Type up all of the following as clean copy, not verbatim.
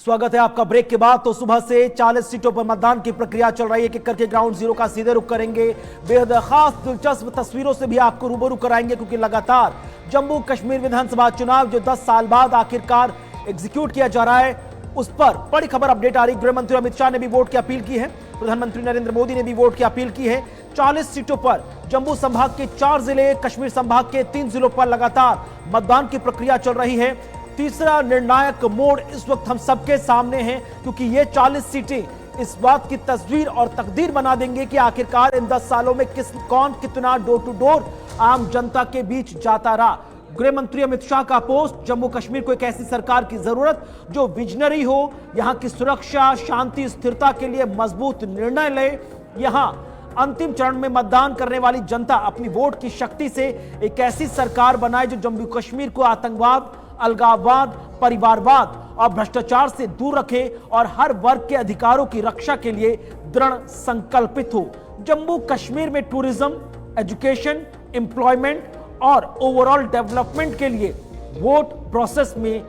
स्वागत है आपका ब्रेक के बाद। तो सुबह से 40 सीटों पर मतदान की प्रक्रिया चल रही है। एक करके ग्राउंड जीरो का सीधे रुख करेंगे। बेहद खास दिलचस्प तस्वीरों से भी आपको रूबरू कराएंगे, क्योंकि लगातार जम्मू कश्मीर विधानसभा चुनाव जो 10 साल बाद आखिरकार एग्जीक्यूट किया जा रहा है, उस पर बड़ी खबर अपडेट आ रही। गृह मंत्री अमित शाह ने भी वोट की अपील की है। प्रधानमंत्री नरेंद्र मोदी ने भी वोट की अपील की है। 40 सीटों पर जम्मू संभाग के 4 जिले, कश्मीर संभाग के 3 जिलों पर लगातार मतदान की प्रक्रिया चल रही है। तीसरा निर्णायक मोड़ इस वक्त हम सबके सामने है, क्योंकि ये 40 सीटें इस बात की तस्वीर और तकदीर बना देंगे कि आखिरकार इन 10 सालों में कौन कितना डोर टू डोर आम जनता के बीच जाता रहा। गृह मंत्री अमित शाह का पोस्ट, जम्मू कश्मीर को एक ऐसी सरकार की जरूरत जो विजनरी हो, यहां की सुरक्षा, शांति, स्थिरता के लिए मजबूत निर्णय ले। यहां अंतिम चरण में मतदान करने वाली जनता अपनी वोट की शक्ति से एक ऐसी सरकार बनाए जो जम्मू कश्मीर को आतंकवाद, अलगाववाद, परिवारवाद और भ्रष्टाचार से दूर रखे और हर वर्ग के अधिकारों की रक्षा के लिए दृढ़ संकल्पित हो। जम्मू कश्मीर में टूरिज्म, एजुकेशन, एम्प्लॉयमेंट और ओवरऑल डेवलपमेंट के लिए वोट प्रोसेस में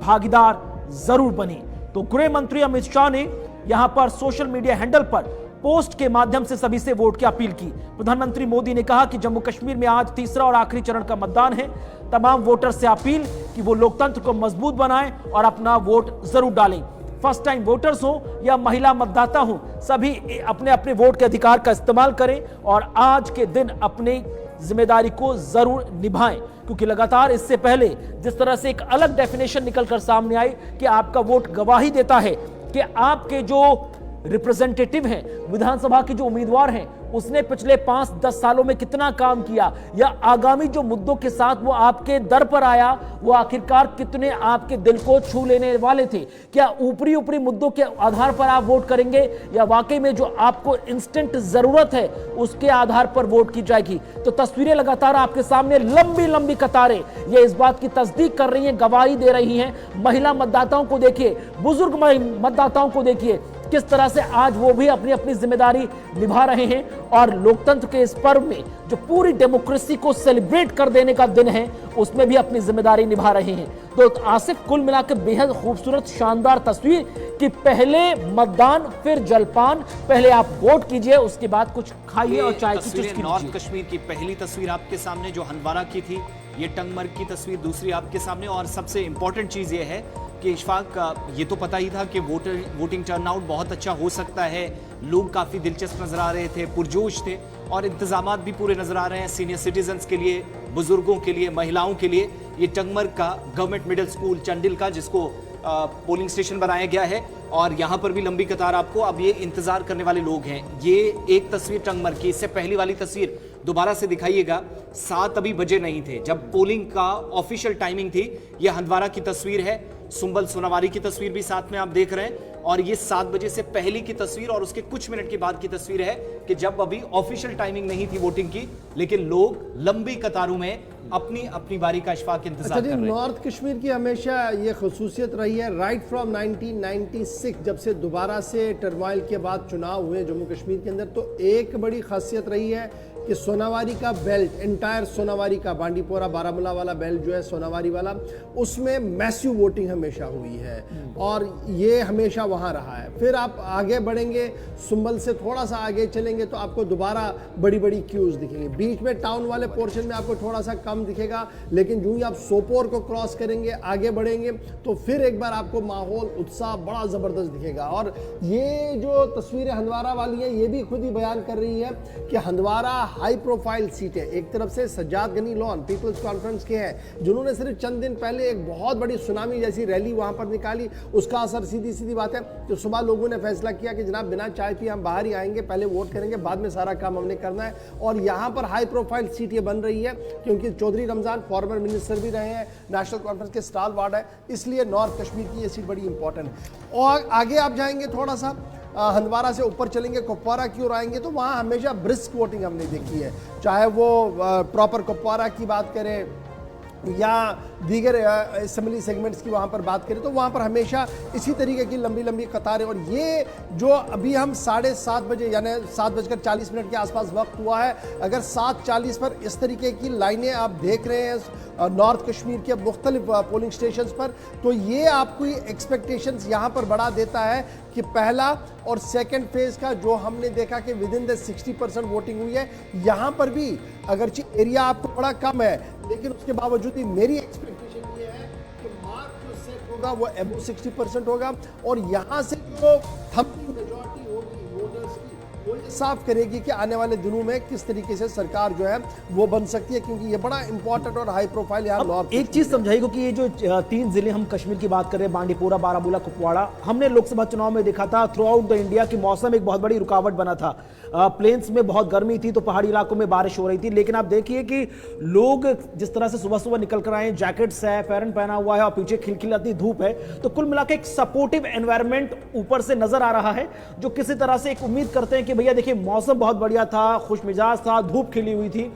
भागीदार जरूर बने। तो गृह मंत्री अमित शाह ने यहां पर सोशल मीडिया हैंडल पर पोस्ट के माध्यम से सभी से वोट की अपील की। प्रधानमंत्री मोदी ने कहा कि जम्मू कश्मीर में आज तीसरा और आखिरी चरण का मतदान है। तमाम वोटर से अपील कि वो लोकतंत्र को मजबूत बनाएं और अपना वोट जरूर डालें। फर्स्ट टाइम वोटर्स हो या महिला मतदाता हो, सभी अपने अपने वोट के अधिकार का इस्तेमाल करें और आज के दिन अपनी जिम्मेदारी को जरूर निभाएं, क्योंकि लगातार इससे पहले जिस तरह से एक अलग डेफिनेशन निकलकर सामने आई कि आपका वोट गवाही देता है कि आपके जो रिप्रेजेंटेटिव हैं, विधानसभा के जो उम्मीदवार हैं, उसने पिछले 5-10 सालों में कितना काम किया या आगामी जो मुद्दों के साथ वो आपके दर पर आया, वो आखिरकार कितने आपके दिल को छू लेने वाले थे। क्या ऊपरी ऊपरी मुद्दों के आधार पर आप वोट करेंगे या वाकई में जो आपको इंस्टेंट जरूरत है उसके आधार पर वोट की जाएगी। तो तस्वीरें लगातार आपके सामने, लंबी लंबी कतारें ये इस बात की तस्दीक कर रही हैं, गवाही दे रही हैं। महिला मतदाताओं को देखिए, बुजुर्ग मतदाताओं को देखिए, किस तरह से आज वो भी अपनी अपनी जिम्मेदारी निभा रहे हैं और लोकतंत्र के इस पर्व में जो पूरी डेमोक्रेसी को सेलिब्रेट कर देने का दिन है, उसमें भी अपनी जिम्मेदारी निभा रहे हैं। तो आसिफ, कुल मिलाकर बेहद खूबसूरत शानदार तस्वीर कि पहले मतदान फिर जलपान। पहले आप वोट कीजिए, उसके बाद कुछ खाइए और चाय की चुस्की। नॉर्थ कश्मीर की पहली तस्वीर आपके सामने जो हंदवारा की थी, ये टंगमर्ग की तस्वीर दूसरी आपके सामने। और सबसे इंपॉर्टेंट चीज ये है कि इशफाक, ये तो पता ही था कि वोटिंग टर्नआउट बहुत अच्छा हो सकता है। लोग काफ़ी दिलचस्प नजर आ रहे थे, पुरजोश थे और इंतजामात भी पूरे नजर आ रहे हैं सीनियर सिटीजन्स के लिए, बुजुर्गों के लिए, महिलाओं के लिए। ये टंगमर्ग का गवर्नमेंट मिडिल स्कूल चंडिल का, जिसको पोलिंग स्टेशन बनाया गया है और यहाँ पर भी लंबी कतार आपको अब ये इंतजार करने वाले लोग हैं। ये एक तस्वीर टंगमर्ग की। इससे पहली वाली तस्वीर दोबारा से दिखाइएगा। 7 अभी बजे नहीं थे जब पोलिंग का ऑफिशियल टाइमिंग थी। ये हंदवारा की तस्वीर है। सुंबल सोनावारी की तस्वीर भी साथ में आप देख रहे हैं और ये 7 बजे से पहले की तस्वीर और उसके कुछ मिनट के बाद की तस्वीर है कि जब अभी ऑफिशियल टाइमिंग नहीं थी वोटिंग की, लेकिन लोग लंबी कतारों में अपनी अपनी बारी का इशफाक इंतजार कर रहे हैं। नॉर्थ कश्मीर की हमेशा ये खसूसियत रही है, राइट फ्रॉम 1996 जब से दोबारा से टर्माइल के बाद चुनाव हुए जम्मू कश्मीर के अंदर, तो एक बड़ी खासियत रही है कि सोनावारी का बेल्ट, एंटायर सोनावारी का, बांडीपोरा बारामूला वाला बेल्ट जो है सोनावारी वाला, उसमें मैसिव वोटिंग हमेशा हुई है और ये हमेशा वहाँ रहा है। फिर आप आगे बढ़ेंगे, सुंबल से थोड़ा सा आगे चलेंगे तो आपको दोबारा बड़ी बड़ी क्यूज दिखेंगे। बीच में टाउन वाले पोर्शन में आपको थोड़ा सा कम दिखेगा, लेकिन जो ही आप सोपोर को क्रॉस करेंगे, आगे बढ़ेंगे तो फिर एक बार आपको माहौल, उत्साह बड़ा ज़बरदस्त दिखेगा। और ये जो तस्वीरें हंदवारा वाली हैं, ये भी खुद ही बयान कर रही है कि हंदवारा हाई प्रोफाइल सीट है। एक तरफ से सज्जाद गनी लॉन पीपल्स कॉन्फ्रेंस के हैं, जिन्होंने सिर्फ चंद दिन पहले एक बहुत बड़ी सुनामी जैसी रैली वहां पर निकाली। उसका असर सीधी सीधी बात है कि सुबह लोगों ने फैसला किया कि जनाब बिना चाय पिए हम बाहर ही आएंगे, पहले वोट करेंगे, बाद में सारा काम हमने करना है। और यहाँ पर हाई प्रोफाइल सीट ये बन रही है क्योंकि चौधरी रमजान फॉर्मर मिनिस्टर भी रहे हैं, नेशनल कॉन्फ्रेंस के स्टार वार्ड है, इसलिए नॉर्थ कश्मीर की ये सीट बड़ी इंपॉर्टेंट है। और आगे आप जाएंगे थोड़ा सा, हंदवारा से ऊपर चलेंगे, कुपवारा की ओर आएंगे तो वहाँ हमेशा ब्रिस्क वोटिंग हमने देखी है। चाहे वो प्रॉपर कुपवारा की बात करें या दीगर असेंबली सेगमेंट्स की वहाँ पर बात करें तो वहाँ पर हमेशा इसी तरीके की लंबी लंबी कतारें, और ये जो अभी हम 7:30 बजे यानी 7:40 के आसपास वक्त हुआ है, अगर 7:40 पर इस तरीके की लाइनें आप देख रहे हैं नॉर्थ कश्मीर के मुख्तलिफ पोलिंग स्टेशन पर, तो ये आपको एक्सपेक्टेशंस यहाँ पर बढ़ा देता है कि पहला और सेकंड फेज का जो हमने देखा कि विद इन द 60% वोटिंग हुई है, यहाँ पर भी अगरचे एरिया आपको बड़ा कम है, लेकिन उसके बावजूद भी मेरी एक्सपेक्टेशन ये है कि मार्क जो सेट होगा वो अबव 60% होगा, और यहाँ से जो थंपिंग मेजॉरिटी होगी वोटर्स की, वो ये साफ करेगी कि आने वाले दिनों में किस तरीके से सरकार जो है वो बन सकती है, क्योंकि ये बड़ा इंपॉर्टेंट और हाई प्रोफाइल यहाँ नॉर्थ। एक चीज समझाइए कि ये जो 3 जिले हम कश्मीर की बात कर रहे हैं, बांडीपोरा, बारामूला, कुपवाड़ा, हमने लोकसभा चुनाव में देखा था थ्रू आउट द इंडिया की मौसम एक बहुत बड़ी रुकावट बना था। प्लेन्स में बहुत गर्मी थी तो पहाड़ी इलाकों में बारिश हो रही थी, लेकिन आप देखिए कि लोग जिस तरह से सुबह सुबह निकल कर आए, जैकेट्स है, फेरन पहना हुआ है और पीछे खिलखिलाती धूप है, तो कुल मिलाकर एक सपोर्टिव एनवायरनमेंट ऊपर से नजर आ रहा है, जो किसी तरह से एक उम्मीद करते हैं कि भैया देखिए मौसम बहुत बढ़िया था, खुश मिजाज था, धूप खिली हुई थी,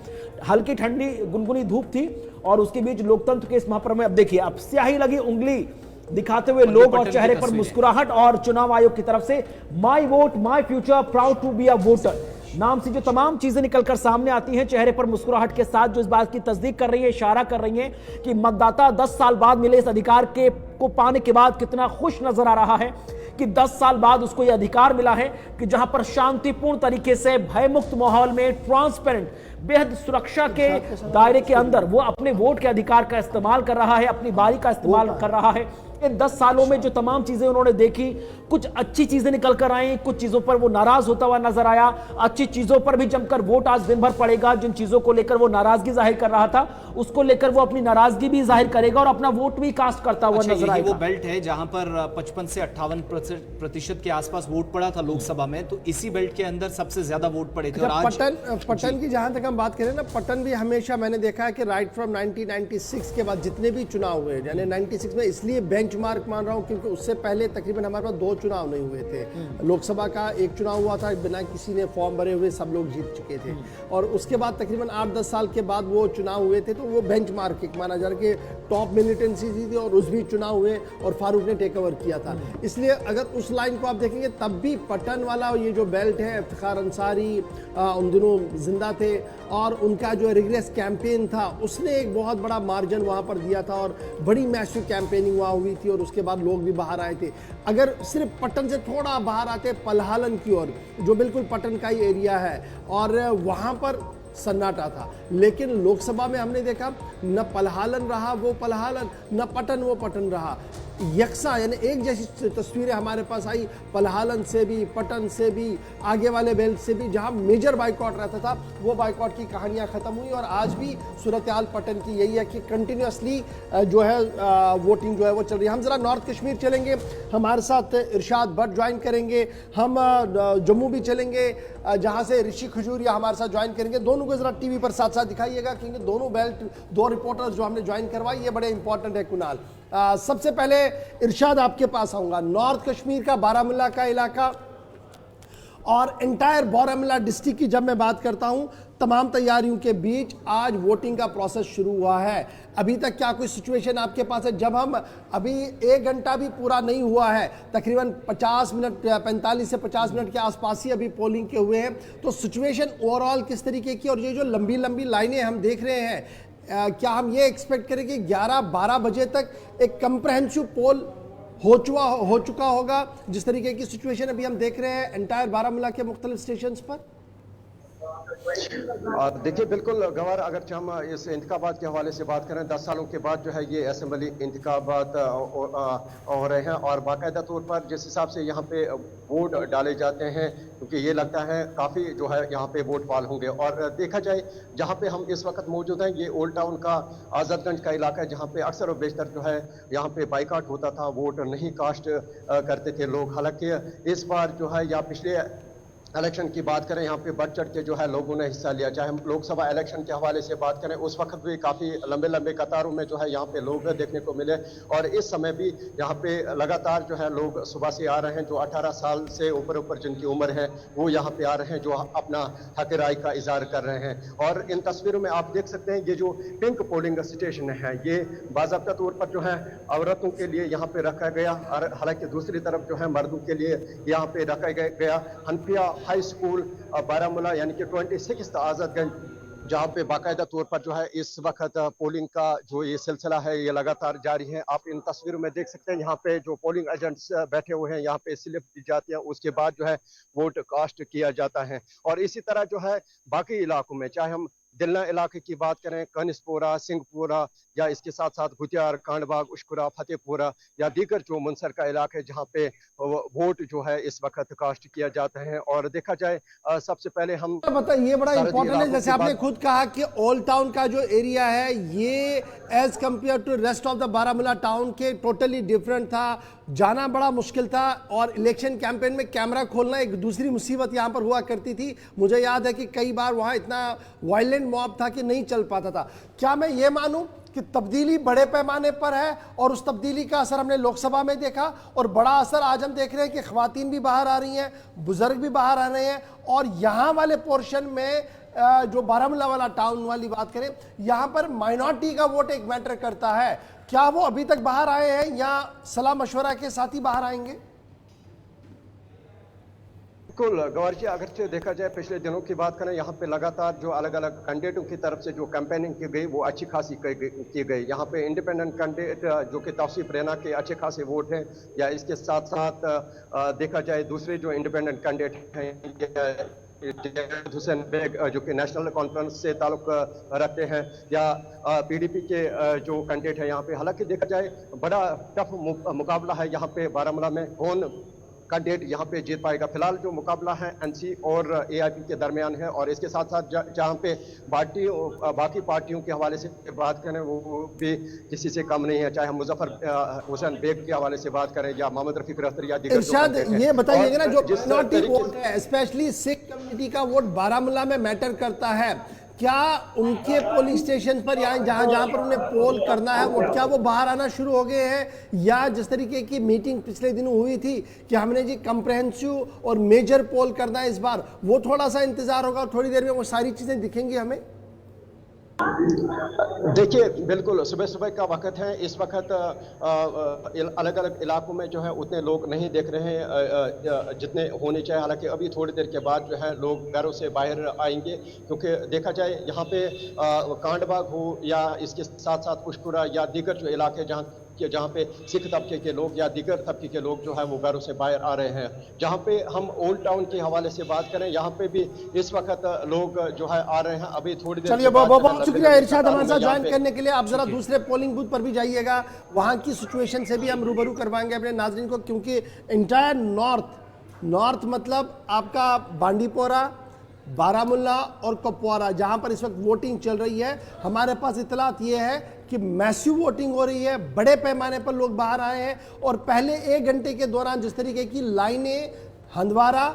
हल्की ठंडी गुनगुनी धूप थी, और उसके बीच लोकतंत्र के इस महापर्व में अब देखिए अब स्याही लगी उंगली दिखाते हुए लोग और चेहरे पर मुस्कुराहट, और चुनाव आयोग की तरफ से my vote my future, proud to be a voter नाम से जो तमाम चीजें निकलकर सामने आती हैं, चेहरे पर मुस्कुराहट के साथ जो इस बात की तस्दीक कर रही है, इशारा कर रही है कि मतदाता 10 साल बाद मिले इस अधिकार को पाने के बाद कितना खुश नजर आ रहा है कि 10 साल बाद उसको यह अधिकार मिला है कि जहां पर शांतिपूर्ण तरीके से भयमुक्त माहौल में ट्रांसपेरेंट बेहद सुरक्षा के दायरे के अंदर वो अपने वोट के अधिकार का इस्तेमाल कर रहा है, अपनी बारी का इस्तेमाल कर रहा है। इन 10 सालों में जो तमाम चीजें उन्होंने देखी, कुछ अच्छी चीजें निकल कर आई, कुछ चीजों पर वो नाराज होता हुआ नजर आया, अच्छी चीजों पर भी जमकर वोट आज दिन भर पड़ेगा, जिन चीजों को लेकर वो नाराजगी जाहिर कर रहा था उसको लेकर वो अपनी नाराजगी भी जाहिर करेगा और अपना वोट भी कास्ट करता हुआ नजर आएगा। वो बेल्ट है जहां पर 55 से 58% के आसपास वोट पड़ा था लोकसभा में, तो इसी बेल्ट के अंदर सबसे ज्यादा वोट पड़े थे। और आज पटन की जहां तक हम बात करें ना, पटन भी हमेशा मैंने देखा है कि राइट फ्रॉम 1996 के बाद जितने भी चुनाव हुए, यानी 96 में इसलिए बेंचमार्क मान रहा हूं क्योंकि उससे पहले तकरीबन हमारे पास 2 चुनाव नहीं हुए थे। लोकसभा का एक चुनाव हुआ था, बिना किसी ने फॉर्म भरे हुए सब लोग जीत चुके थे, और उसके बाद तकरीबन 8-10 साल के बाद वो चुनाव हुए थे, तो वो बेंचमार्क एक माना जा रहा है कि टॉप मिलिटेंसी थी और उस भी चुनाव हुए और फारूक ने टेक ओवर किया था। इसलिए अगर उस लाइन को आप देखेंगे तब भी पटन वाला ये जो बेल्ट है, इफ्तिखार अंसारी उन दिनों जिंदा थे और उनका जो रिग्रेस कैंपेन था उसने एक बहुत बड़ा मार्जिन वहाँ पर दिया था और बड़ी मैसिव कैंपेनिंग वहाँ हुई थी और उसके बाद लोग भी बाहर आए थे। अगर सिर्फ पटन से थोड़ा बाहर आते पलहालन की ओर, जो बिल्कुल पटन का ही एरिया है, और वहाँ पर सन्नाटा था, लेकिन लोकसभा में हमने देखा न पलहालन रहा वो पलहालन, न पटन वो पटन रहा, यकसा यानी एक जैसी तस्वीरें हमारे पास आई, पलहालन से भी, पटन से भी, आगे वाले बेल्ट से भी, जहां मेजर बाइकआउट रहता था वो बाइकआउट की कहानियां खत्म हुई और आज भी सूरत हाल पटन की यही है कि कंटिन्यूसली जो है वोटिंग जो है वो चल रही है। हम जरा नॉर्थ कश्मीर चलेंगे, हमारे साथ इरशाद भट्ट ज्वाइन करेंगे, हम जम्मू भी चलेंगे जहां से ऋषि खजूरिया हमारे साथ ज्वाइन करेंगे। दोनों को जरा टीवी पर साथ साथ दिखाइएगा क्योंकि दोनों बेल्ट, 2 रिपोर्टर्स जो हमने ज्वाइन करवाई ये बड़े इंपॉर्टेंट है। कुणाल, सबसे पहले इरशाद आपके पास आऊंगा, नॉर्थ कश्मीर का बारामूला का इलाका और एंटायर बारामूला डिस्ट्रिक्ट की जब मैं बात करता हूं, तमाम तैयारियों के बीच आज वोटिंग का प्रोसेस शुरू हुआ है। अभी तक क्या कोई सिचुएशन आपके पास है? जब हम अभी 1 घंटा भी पूरा नहीं हुआ है, तकरीबन 50 मिनट 45 से 50 मिनट के आसपास ही अभी पोलिंग के हुए हैं, तो सिचुएशन ओवरऑल किस तरीके की, और ये जो लंबी लंबी लाइनें हम देख रहे हैं, क्या हम ये एक्सपेक्ट करें कि 11-12 बजे तक एक कंप्रहेंसिव पोल हो चुका होगा, जिस तरीके की सिचुएशन अभी हम देख रहे हैं एंटायर बारामूला के मुख्तलिफ स्टेशंस पर? देखिए बिल्कुल गवार, अगर हम इस इंतखाबात के हवाले से बात करें, 10 सालों के बाद जो है ये असेंबली इंतखाबात हो रहे हैं और बाकायदा तौर पर जिस हिसाब से यहाँ पे वोट डाले जाते हैं, क्योंकि ये लगता है काफ़ी जो है यहाँ पे वोट पाल होंगे। और देखा जाए जहाँ पे हम इस वक्त मौजूद हैं, ये ओल्ड टाउन का आज़ादगंज का इलाका है जहाँ पे अक्सर और बेशतर जो है यहाँ पे बाइकाट होता था, वोट नहीं कास्ट करते थे लोग। हालांकि इस बार जो है या पिछले इलेक्शन की बात करें, यहाँ पे बढ़ चढ़ के जो है लोगों ने हिस्सा लिया। चाहे हम लोकसभा इलेक्शन के हवाले से बात करें, उस वक्त भी काफ़ी लंबे लंबे कतारों में जो है यहाँ पे लोग देखने को मिले, और इस समय भी यहाँ पे लगातार जो है लोग सुबह से आ रहे हैं। जो 18 साल से ऊपर जिनकी उम्र है वो यहाँ पे आ रहे हैं, जो अपना हक राय का इजहार कर रहे हैं। और इन तस्वीरों में आप देख सकते हैं, ये जो पिंक पोलिंग स्टेशन है, ये बाकायदा तौर पर जो है औरतों के लिए यहाँ पे रखा गया, और हालांकि दूसरी तरफ जो है मर्दों के लिए यहाँ पे रखा गया। हनफिया हाई स्कूल बारामूला यानी कि 26 आजादगंज, जहाँ पे बाकायदा तौर पर जो है इस वक्त पोलिंग का जो ये सिलसिला है ये लगातार जारी है। आप इन तस्वीरों में देख सकते हैं, यहाँ पे जो पोलिंग एजेंट्स बैठे हुए हैं, यहाँ पे स्लिप दी जाती है, उसके बाद जो है वोट कास्ट किया जाता है। और इसी तरह जो है बाकी इलाकों में, चाहे हम दिलना इलाके की बात करें, कनिस्पोरा, सिंहपुरा, या इसके साथ साथ गुतियार, कांडबाग, उशकुरा, फतेहपुरा या दीगर जो मुनसर का इलाका है, जहाँ पे वोट जो है इस वक्त कास्ट किया जाता है। और देखा जाए सबसे पहले हम ये बड़ा इंपॉर्टेंट है, जैसे आपने खुद कहा कि ओल्ड टाउन का जो एरिया है ये as compared to rest of the Baramulla town के टोटली डिफरेंट था, जाना बड़ा मुश्किल था, और इलेक्शन कैंपेन में कैमरा खोलना एक दूसरी मुसीबत यहाँ पर हुआ करती थी। मुझे याद है कि कई बार वहाँ इतना वायलेंट मॉब था कि नहीं चल पाता था। क्या मैं ये मानूं कि तब्दीली बड़े पैमाने पर है, और उस तब्दीली का असर हमने लोकसभा में देखा, और बड़ा असर आज हम देख रहे हैं कि ख्वातीन भी बाहर आ रही हैं, बुजुर्ग भी बाहर आ रहे हैं, और यहाँ वाले पोर्शन में जो बारामूला वाला टाउन वाली बात करें, यहाँ पर माइनॉरिटी का वोट एक मैटर करता है। क्या वो अभी तक बाहर आए हैं या सलाह मशवरा के साथ ही बाहर आएंगे? बिल्कुल गौर जी, अगर देखा जाए पिछले दिनों की बात करें, यहाँ पे लगातार जो अलग अलग कैंडिडेटों की तरफ से जो कैंपेनिंग की गई वो अच्छी खासी की गई। यहाँ पे इंडिपेंडेंट कैंडिडेट जो कि तौसीफ रैना के अच्छे खासे वोट हैं, या इसके साथ साथ देखा जाए दूसरे जो इंडिपेंडेंट कैंडिडेट हैं, हुसैन बेग जो कि नेशनल कॉन्फ्रेंस से ताल्लुक रखते हैं, या पीडीपी के जो कैंडिडेट है यहाँ पे। हालांकि देखा जाए बड़ा टफ मुकाबला है यहाँ पे बारामूला में, कौन कैंडिडेट यहाँ पे जीत पाएगा। फिलहाल जो मुकाबला है एनसी और एआईपी के दरमियान है, और इसके साथ साथ जहाँ पे बाकी पार्टियों के हवाले से बात करें वो भी किसी से कम नहीं है, चाहे हम मुजफ्फर हुसैन बेग के हवाले से बात करें या मोहम्मद रफीक रफ्तर या दीगर। इरशाद, ये बताइएगा ना, जो माइनॉरिटी वोट है, स्पेशली सिख कम्युनिटी का वोट बारामूला में मैटर करता है, क्या उनके पोलिंग स्टेशन पर या जहां पर उन्हें पोल करना है वोट, क्या वो बाहर आना शुरू हो गए हैं, या जिस तरीके की मीटिंग पिछले दिनों हुई थी कि हमने जी कंप्रहेंसिव और मेजर पोल करना है इस बार, वो थोड़ा सा इंतजार होगा और थोड़ी देर में वो सारी चीजें दिखेंगी हमें? देखिए, बिल्कुल सुबह सुबह का वक्त है, इस वक्त अलग अलग इलाकों में जो है उतने लोग नहीं देख रहे हैं जितने होने चाहिए। हालांकि अभी थोड़ी देर के बाद जो है लोग घरों से बाहर आएंगे, क्योंकि देखा जाए यहाँ पे कांडबाग हो या इसके साथ साथ पुष्पुरा या दीगर जो इलाके जहाँ पे सिख तबके के लोग या दीगर तबके के लोग जो है वो घरों से बाहर आ रहे हैं। जहाँ पे हम ओल्ड टाउन के हवाले से बात करें, यहाँ पे भी इस वक्त लोग जो है आ रहे हैं। अभी थोड़ी देर, चलिए बहुत शुक्रिया इरशाद हमारे साथ ज्वाइन करने के लिए। आप जरा दूसरे पोलिंग बूथ पर भी जाइएगा, वहाँ की सिचुएशन से भी हम रूबरू करवाएंगे अपने नाजरीन को, क्योंकि इंटायर नॉर्थ मतलब आपका बांडीपोरा, बारामूला और कुपवारा, जहां पर इस वक्त वोटिंग चल रही है, हमारे पास इतलात ये है कि मैसिव वोटिंग हो रही है, बड़े पैमाने पर लोग बाहर आए हैं, और पहले 1 घंटे के दौरान जिस तरीके की लाइनें हंदवारा,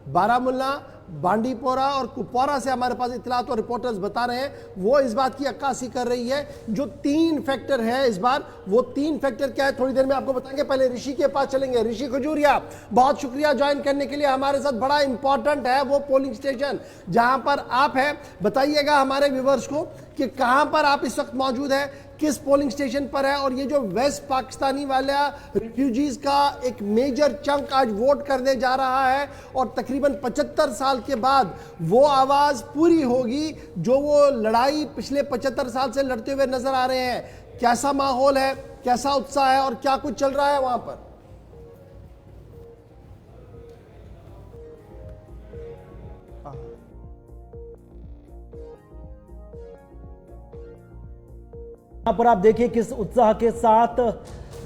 बारामूला, बांडीपोरा और कुपवारा से हमारे पास इतलात और रिपोर्टर्स बता रहे हैं, वो इस बात की अक्कासी कर रही है। जो 3 फैक्टर है इस बार, वो 3 फैक्टर क्या है थोड़ी देर में आपको बताएंगे। पहले ऋषि के पास चलेंगे। ऋषि खजूरिया, बहुत शुक्रिया ज्वाइन करने के लिए हमारे साथ। बड़ा इंपॉर्टेंट है वो पोलिंग स्टेशन जहां पर आप हैं, बताइएगा हमारे व्यूवर्स को कि कहां पर आप इस वक्त मौजूद है, किस पोलिंग स्टेशन पर है, और ये जो वेस्ट पाकिस्तानी वाला रिफ्यूजीज का एक मेजर चंक आज वोट करने जा रहा है, और तकरीबन 75 साल के बाद वो आवाज पूरी होगी जो वो लड़ाई पिछले 75 साल से लड़ते हुए नजर आ रहे हैं। कैसा माहौल है, कैसा उत्साह है, और क्या कुछ चल रहा है वहां पर? यहाँ पर आप देखिए किस उत्साह के साथ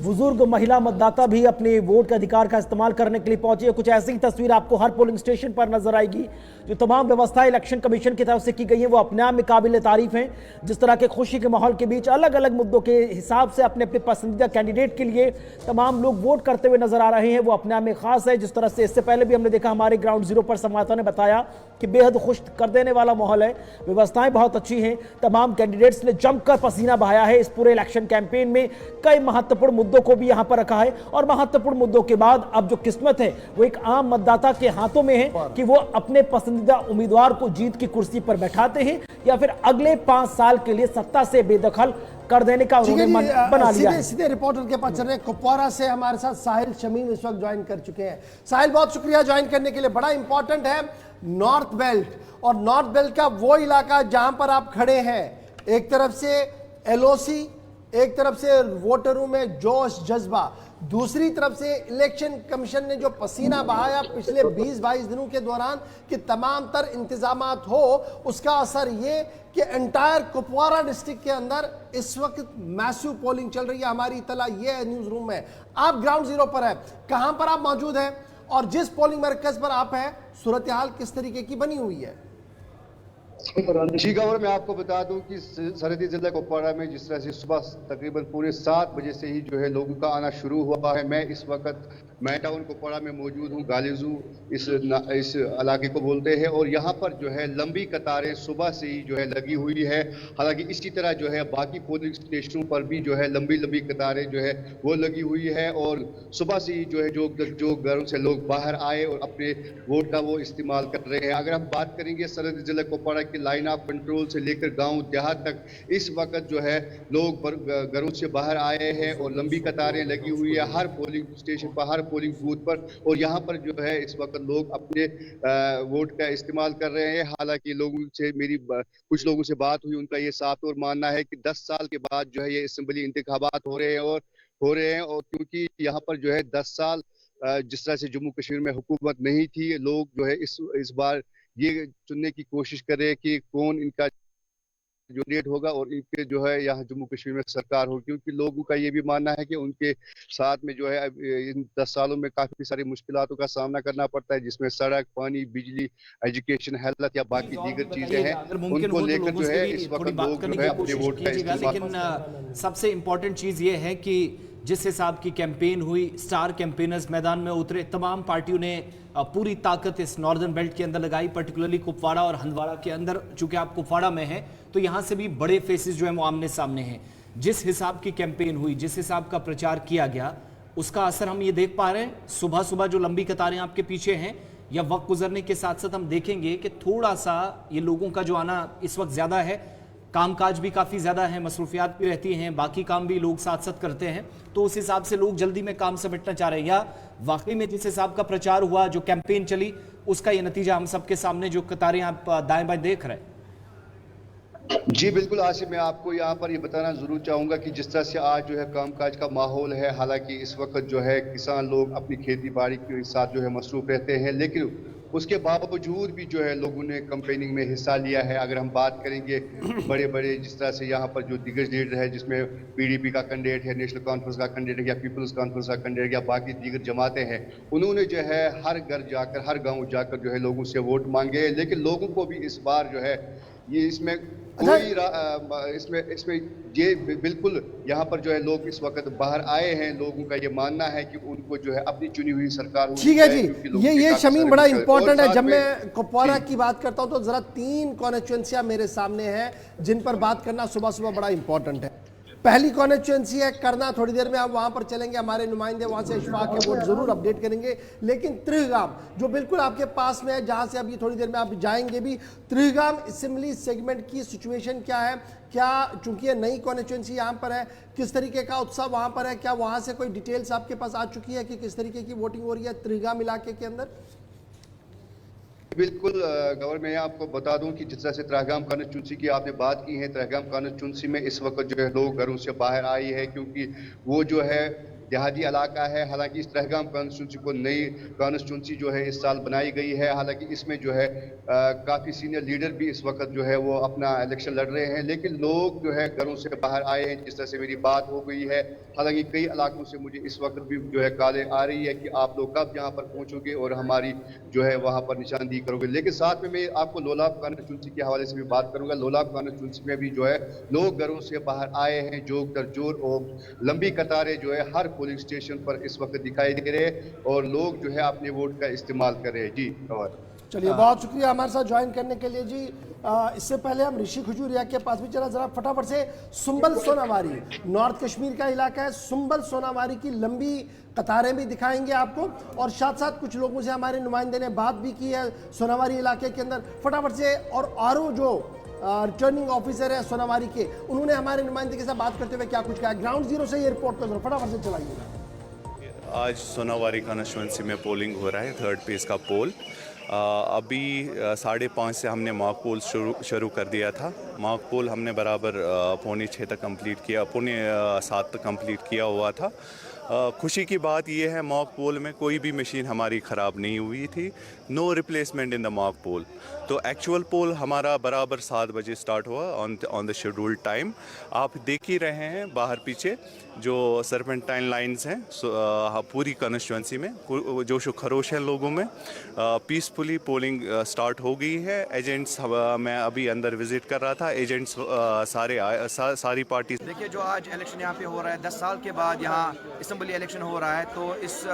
बुजुर्ग महिला मतदाता भी अपने वोट के अधिकार का इस्तेमाल करने के लिए पहुंचे हैं। कुछ ऐसी ही तस्वीर आपको हर पोलिंग स्टेशन पर नजर आएगी। जो तमाम व्यवस्था इलेक्शन कमीशन की तरफ से की गई है वो अपने आप में काबिल तारीफ हैं। जिस तरह के खुशी के माहौल के बीच अलग अलग मुद्दों के हिसाब से अपने अपने पसंदीदा कैंडिडेट के लिए तमाम लोग वोट करते हुए नजर आ रहे हैं, वो अपने आप में खास है। जिस तरह से इससे पहले भी हमने देखा, हमारे ग्राउंड जीरो पर संवाददाता ने बताया कि बेहद खुश कर देने वाला माहौल है, व्यवस्थाएं बहुत अच्छी हैं। तमाम कैंडिडेट्स ने जमकर पसीना बहाया है। इस पूरे इलेक्शन कैंपेन में कई महत्वपूर्ण मुद्दों को भी यहां पर रखा है और महत्वपूर्ण मुद्दों के बाद अब जो किस्मत है वो एक आम मतदाता के हाथों में है कि वो अपने पसंदीदा उम्मीदवार को जीत की कुर्सी पर बैठाते हैं या फिर अगले 5 साल के लिए सत्ता से बेदखल कर देने का उन्होंने मन बना लिया है। सीधे रिपोर्टर के पास चल रहे हैं। कुपवारा से हमारे साथ साहिल शमीम इस वक्त ज्वाइन कर चुके हैं। साहिल, बहुत शुक्रिया ज्वाइन करने के लिए। बड़ा इंपॉर्टेंट है नॉर्थ बेल्ट, और नॉर्थ बेल्ट का वो इलाका जहां पर आप खड़े हैं, एक तरफ से एलओसी, एक तरफ से वोटरों में जोश जज्बा, दूसरी तरफ से इलेक्शन कमीशन ने जो पसीना बहाया पिछले 20-22 दिनों के दौरान कि तमाम तर इंतजामात हो, उसका असर ये कि एंटायर कुपवारा डिस्ट्रिक्ट के अंदर इस वक्त मैसिव पोलिंग चल रही है। हमारी इतला ये है न्यूज रूम में। आप ग्राउंड जीरो पर है, कहां पर आप मौजूद हैं और जिस पोलिंग मरकज पर आप हैं सूरत हाल किस तरीके की बनी हुई है? जी गौर, मैं आपको बता दूं कि सरहदी जिला कुपवारा में जिस तरह से सुबह तकरीबन पूरे 7 बजे से ही जो है लोगों का आना शुरू हुआ है। मैं इस वक्त मैं टाउन कुपवारा में मौजूद हूं। गालिजू इस इलाके को बोलते हैं और यहाँ पर जो है लंबी कतारें सुबह से ही जो है लगी हुई है। हालांकि इसी तरह जो है बाकी पोलिंग स्टेशनों पर भी जो है लंबी लंबी कतारें जो है वो लगी हुई है और सुबह से ही जो है जो घरों से लोग बाहर आए और अपने वोट का वो इस्तेमाल कर रहे हैं। अगर हम बात करेंगे सरहदी जिला कुपवारा की लाइन ऑफ कंट्रोल से लेकर गांव देहात तक, इस वक्त जो है लोग घरों से बाहर आए हैं और लंबी कतारें लगी हुई है हर पोलिंग स्टेशन पर, हर पोलिंग बूथ पर, और यहाँ पर जो है इस वक्त लोग अपने वोट का इस्तेमाल कर रहे हैं। हालांकि लोगों से कुछ लोगों से बात हुई, उनका ये साफ तौर मानना है कि 10 साल के बाद जो है ये असेंबली इंतखाबात हो रहे हैं और क्योंकि यहाँ पर जो है 10 साल जिस तरह से जम्मू कश्मीर में हुकूमत नहीं थी, लोग जो है इस बार ये चुनने की कोशिश कर रहे हैं कि कौन इनका कैंडिडेट होगा और इनके जो है यहाँ जम्मू कश्मीर में सरकार हो, क्योंकि लोगों का ये भी मानना है कि उनके साथ में जो है इन 10 सालों में काफी सारी मुश्किलातों का सामना करना पड़ता है, जिसमें सड़क, पानी, बिजली, एजुकेशन, हेल्थ या बाकी दीगर चीजें हैं, उनको लेकर जो है इस वक्त लोग जो है अपने वोट का इस्तेमाल। लेकिन सबसे इम्पोर्टेंट चीज ये है कि जिस हिसाब की कैंपेन हुई, स्टार कैंपेनर्स मैदान में उतरे, तमाम पार्टियों ने पूरी ताकत इस नॉर्दर्न बेल्ट के अंदर लगाई, पर्टिकुलरली कुपवाड़ा और हंदवाड़ा के अंदर। चूंकि आप कुपवाड़ा में हैं तो यहां से भी बड़े फेसेस जो है वो आमने सामने हैं। जिस हिसाब की कैंपेन हुई, जिस हिसाब का प्रचार किया गया, उसका असर हम ये देख पा रहे हैं। सुबह सुबह जो लंबी कतारें आपके पीछे हैं, या वक्त गुजरने के साथ साथ हम देखेंगे कि थोड़ा सा ये लोगों का जो आना इस वक्त ज्यादा है, कामकाज भी काफ़ी ज़्यादा है, मसरूफियात भी रहती हैं, बाकी काम भी लोग साथ साथ करते हैं, तो उस हिसाब से लोग जल्दी में काम समेटना चाह रहे हैं। या वाकई में जिस हिसाब का प्रचार हुआ, जो कैंपेन चली, उसका ये नतीजा हम सबके सामने जो कतारें आप दाएं बाएं देख रहे हैं? जी बिल्कुल आसिफ, मैं आपको यहाँ पर ये बताना जरूर चाहूँगा कि जिस तरह से आज जो है कामकाज का माहौल है, हालांकि इस वक्त जो है किसान लोग अपनी खेती बाड़ी के साथ जो है मसरूफ रहते हैं, लेकिन उसके बावजूद भी जो है लोगों ने कैंपेनिंग में हिस्सा लिया है। अगर हम बात करेंगे बड़े बड़े जिस तरह से यहाँ पर जो दिग्गज लीडर है, जिसमें पीडीपी का कैंडिडेट है, नेशनल कॉन्फ्रेंस का कैंडिडेट या पीपल्स कॉन्फ्रेंस का कैंडिडेट या बाकी दीगर जमातें हैं, उन्होंने जो है हर घर जाकर, हर गाँव जाकर जो है लोगों से वोट मांगे। लेकिन लोगों को भी इस बार जो है ये इसमें कोई इसमें ये बिल्कुल यहाँ पर जो है लोग इस वक्त बाहर आए हैं। लोगों का ये मानना है कि उनको जो है अपनी चुनी हुई सरकार, ठीक है जी। ये शमीम बड़ा इंपॉर्टेंट है। जब मैं कुपवारा की बात करता हूं तो जरा 3 कॉन्स्टिट्यूएंसियां मेरे सामने हैं जिन पर बात करना सुबह सुबह बड़ा इंपॉर्टेंट है। पहली कॉन्स्टिट्यूएंसी है करना, थोड़ी देर में हम वहां पर चलेंगे, हमारे नुमाइंदे वहां से इशफाक के वोट जरूर अपडेट करेंगे। लेकिन त्रिगाम जो बिल्कुल आपके पास में है, जहां से अभी थोड़ी देर में आप जाएंगे भी, त्रिगाम असेंबली सेगमेंट की सिचुएशन क्या है? क्या चूंकि ये नई कॉन्स्टिट्यूएंसी यहाँ पर है, किस तरीके का उत्साह वहां पर है? क्या वहां से कोई डिटेल्स आपके पास आ चुकी है कि किस तरीके की वोटिंग हो रही है त्रिगाम इलाके के अंदर? बिल्कुल गवर, मैं आपको बता दूं कि जिस तरह से त्रहगाम कॉन्स्टिट्यूंसी की आपने बात की है, त्रहगाम कॉन्स्टिट्यूंसी में इस वक्त जो है लोग घरों से बाहर आए हैं, क्योंकि वो जो है देहाती इलाका है। हालांकि इस दहगाम कॉन्स्टिट्यूंसी को नई कॉन्स्टिट्यूंसी जो है इस साल बनाई गई है। हालांकि इसमें जो है काफ़ी सीनियर लीडर भी इस वक्त जो है वो अपना इलेक्शन लड़ रहे हैं, लेकिन लोग जो है घरों से बाहर आए हैं, जिस तरह से मेरी बात हो गई है। हालांकि कई इलाकों से मुझे इस वक्त भी जो है कॉलें आ रही है कि आप लोग कब यहाँ पर पहुँचोगे और हमारी जो है वहाँ पर निशानदेही करोगे। लेकिन साथ में मैं आपको लोलाब कॉन्स्टिट्यूंसी के हवाले से भी बात करूंगा। लोलाब कॉन्स्टिट्यूंसी में भी जो है लोग घरों से बाहर आए हैं, जोर दर जोर, और लंबी कतारें जो है हर पोलिंग स्टेशन पर इस वक्त दिखाई दे रहे हैं और लोग जो है अपने वोट का इस्तेमाल कर रहे हैं। जी और चलिए, बहुत शुक्रिया हमारे साथ ज्वाइन करने के लिए जी। इससे पहले हम ऋषि खजूरिया के पास भी चला, जरा फटाफट से सुंबल सोनावारी, नॉर्थ कश्मीर का इलाका है, सुंबल सोनावारी की लंबी कतारें भी दिखाएंगे आपको, और साथ साथ कुछ लोगों से हमारे नुमाइंदे ने बात भी की है सोनावारी इलाके के अंदर। फटाफट से, और आरओ जो रिटर्निंग ऑफिसर है सोनावारी के, उन्होंने हमारे नुमाइंदे के साथ बात करते हुए क्या कुछ कहा। ग्राउंड जीरो से ये रिपोर्ट कर दो, फटाफट से चलाइए। आज सोनावारी कॉन्स्टिट्यूंसी में पोलिंग हो रहा है, थर्ड पेज का पोल। अभी 5:30 से हमने मॉक पोल शुरू कर दिया था। मॉक पोल हमने बराबर 6:45 तक कंप्लीट किया, 6:45 तक कंप्लीट किया हुआ था। खुशी की बात यह है मॉक पोल में कोई भी मशीन हमारी ख़राब नहीं हुई थी। No replacement in the mock poll. तो एक्चुअल पोल हमारा बराबर 7 बजे स्टार्ट हुआ ऑन द शेड्यूल्ड टाइम। आप देख ही रहे हैं बाहर पीछे जो सर्पेंटाइन लाइंस हैं पूरी कॉन्स्टिट्यूंसी में, जोश व खरोश है लोगों में। पीसफुली पोलिंग स्टार्ट हो गई है। एजेंट्स, मैं अभी अंदर विजिट कर रहा था, एजेंट्स सारी पार्टी। देखिए, जो आज इलेक्शन यहाँ पे हो रहा है, 10 साल के बाद यहाँ असेंबली इलेक्शन हो रहा है, तो इस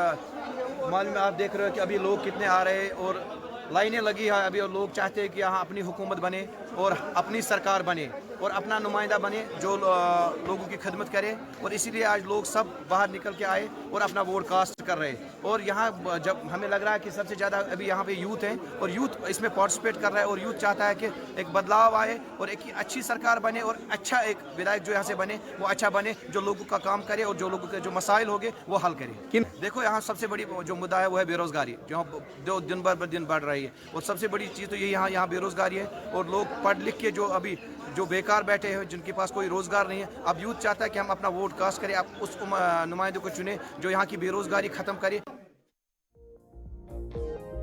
माल में आप देख रहे हो कि अभी लोग कितने आ रहे हैं और लाइनें लगी है अभी, और लोग चाहते हैं कि यहाँ अपनी हुकूमत बने और अपनी सरकार बने और अपना नुमाइंदा बने जो लोगों की खिदमत करे, और इसीलिए आज लोग सब बाहर निकल के आए और अपना वोट कास्ट कर रहे हैं। और यहाँ जब हमें लग रहा है कि सबसे ज़्यादा अभी यहाँ पे यूथ है और यूथ इसमें पार्टिसिपेट कर रहा है, और यूथ चाहता है कि एक बदलाव आए और एक अच्छी सरकार बने और अच्छा एक विधायक जो यहाँ से बने वो अच्छा बने, जो लोगों का काम करे और जो लोगों के जो मसाइल होंगे वो हल करे। देखो, यहाँ सबसे बड़ी जो मुद्दा है वो है बेरोजगारी, जो दिन भर दिन बढ़ रही है, और सबसे बड़ी चीज़ तो ये यहाँ बेरोजगारी है। और लोग पढ़ लिख के जो बेकार बैठे हैं, जिनके पास कोई रोजगार नहीं है, अब यूथ चाहता है कि हम अपना वोट कास्ट करें, आप उस नुमाइंदों को चुने जो यहाँ की बेरोजगारी खत्म करे।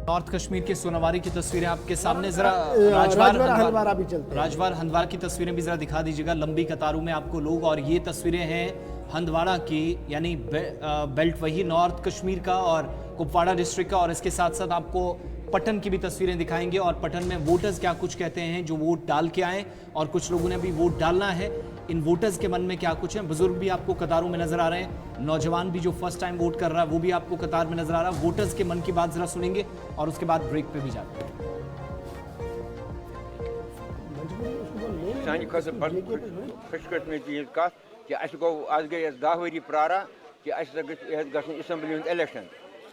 नॉर्थ कश्मीर के सोनावारी की तस्वीरें आपके सामने, जरा राजवार हंदवारा की तस्वीरें भी जरा दिखा दीजिएगा। लंबी कतारों में आपको लोग, और ये तस्वीरें हैं हंदवारा की, यानी बेल्ट वही नॉर्थ कश्मीर का और कुपवाड़ा डिस्ट्रिक्ट का, और इसके साथ साथ आपको पटन की भी तस्वीरें दिखाएंगे और पटन में वोटर्स क्या कुछ कहते हैं जो वोट डाल के आए, और कुछ लोगों ने भी वोट डालना है। इन वोटर्स के मन में क्या कुछ है। बुजुर्ग भी आपको कतारों में नजर आ रहे हैं, नौजवान भी जो फर्स्ट टाइम वोट कर रहा है वो भी आपको कतार में नजर आ रहा है। वोटर्स के मन की बात जरा सुनेंगे और उसके बाद ब्रेक पे भी जाते हैं। इलेक्शन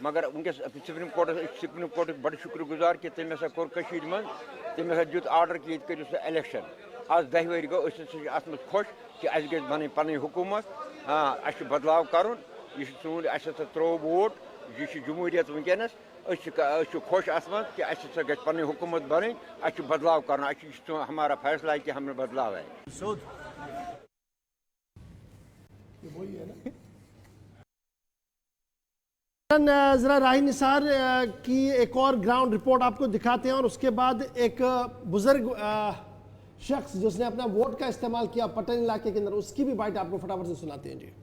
मगर वनस सुप्रीम कोर्ट बड़ शुक्रगुजार कि तम हसा कोर मन तम हसा दुत आर्डर कि करो सह इलेक्शन। आज 10 वरी गो अत मज खुश कि अस गई बन पन हुकूमत। हाँ, अस बदलाव कर, यह सोन अस त्रो वोट, यह जमहूरियत वनकस, खुश अत मज कि अस गई पन हुकूमत बन, अस बदलाव कर, हमारा फैसला है कि हमें बदलाव है। जरा राही निसार की एक और ग्राउंड रिपोर्ट आपको दिखाते हैं, और उसके बाद एक बुजुर्ग शख्स जिसने अपना वोट का इस्तेमाल किया पटन इलाके के अंदर, उसकी भी बाइट आपको फटाफट से सुनाते हैं। जी,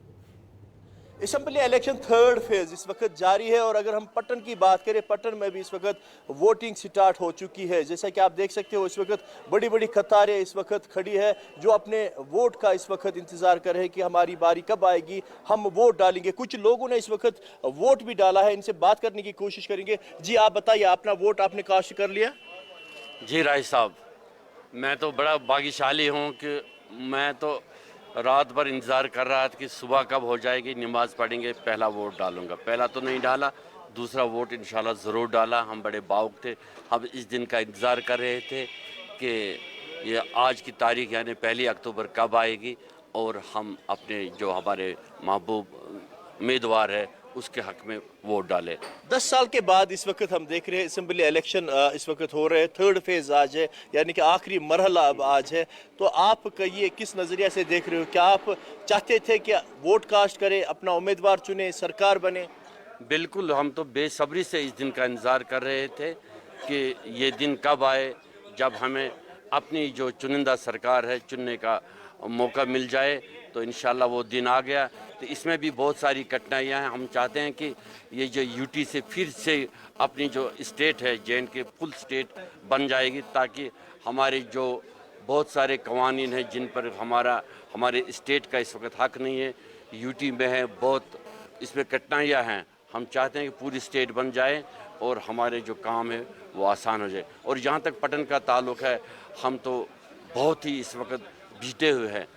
असेंबली इलेक्शन थर्ड फेज इस वक्त जारी है, और अगर हम पटन की बात करें, पटन में भी इस वक्त वोटिंग स्टार्ट हो चुकी है। जैसा कि आप देख सकते हो, इस वक्त बड़ी बड़ी कतारें इस वक्त खड़ी है, जो अपने वोट का इस वक्त इंतजार कर रहे हैं कि हमारी बारी कब आएगी, हम वोट डालेंगे। कुछ लोगों ने इस वक्त वोट भी डाला है, इनसे बात करने की कोशिश करेंगे। जी, आप बताइए, अपना वोट आपने कास्ट कर लिया? जी राय साहब, मैं तो बड़ा भाग्यशाली हूँ कि मैं तो रात भर इंतज़ार कर रहा था कि सुबह कब हो जाएगी, नमाज़ पढ़ेंगे, पहला वोट डालूंगा। पहला तो नहीं डाला, दूसरा वोट इंशाल्लाह ज़रूर डाला। हम बड़े भावुक थे, हम इस दिन का इंतज़ार कर रहे थे कि ये आज की तारीख यानी 1 अक्टूबर कब आएगी और हम अपने जो हमारे महबूब उम्मीदवार है उसके हक में वोट डाले। 10 साल के बाद इस वक्त हम देख रहे हैं असेंबली इलेक्शन इस वक्त हो रहे हैं, थर्ड फेज आज है, यानी कि आखिरी मरहला अब आज है। तो आप कहिए किस नज़रिया से देख रहे हो? क्या आप चाहते थे कि वोट कास्ट करें, अपना उम्मीदवार चुने, सरकार बने? बिल्कुल, हम तो बेसब्री से इस दिन का इंतज़ार कर रहे थे कि ये दिन कब आए जब हमें अपनी जो चुनिंदा सरकार है चुनने का मौका मिल जाए। तो इंशाल्लाह वो दिन आ गया। तो इसमें भी बहुत सारी कठिनाइयाँ हैं। हम चाहते हैं कि ये जो यूटी से फिर से अपनी जो स्टेट है J&K फुल स्टेट बन जाएगी, ताकि हमारे जो बहुत सारे कवानीन हैं जिन पर हमारे स्टेट का इस वक्त हक नहीं है, यूटी में है, बहुत इसमें कठिनाइयाँ हैं। हम चाहते हैं कि पूरी स्टेट बन जाए और हमारे जो काम है वो आसान हो जाए। और जहाँ तक पटन का ताल्लुक़ है, हम तो बहुत ही इस वक्त बीते हुए हैं।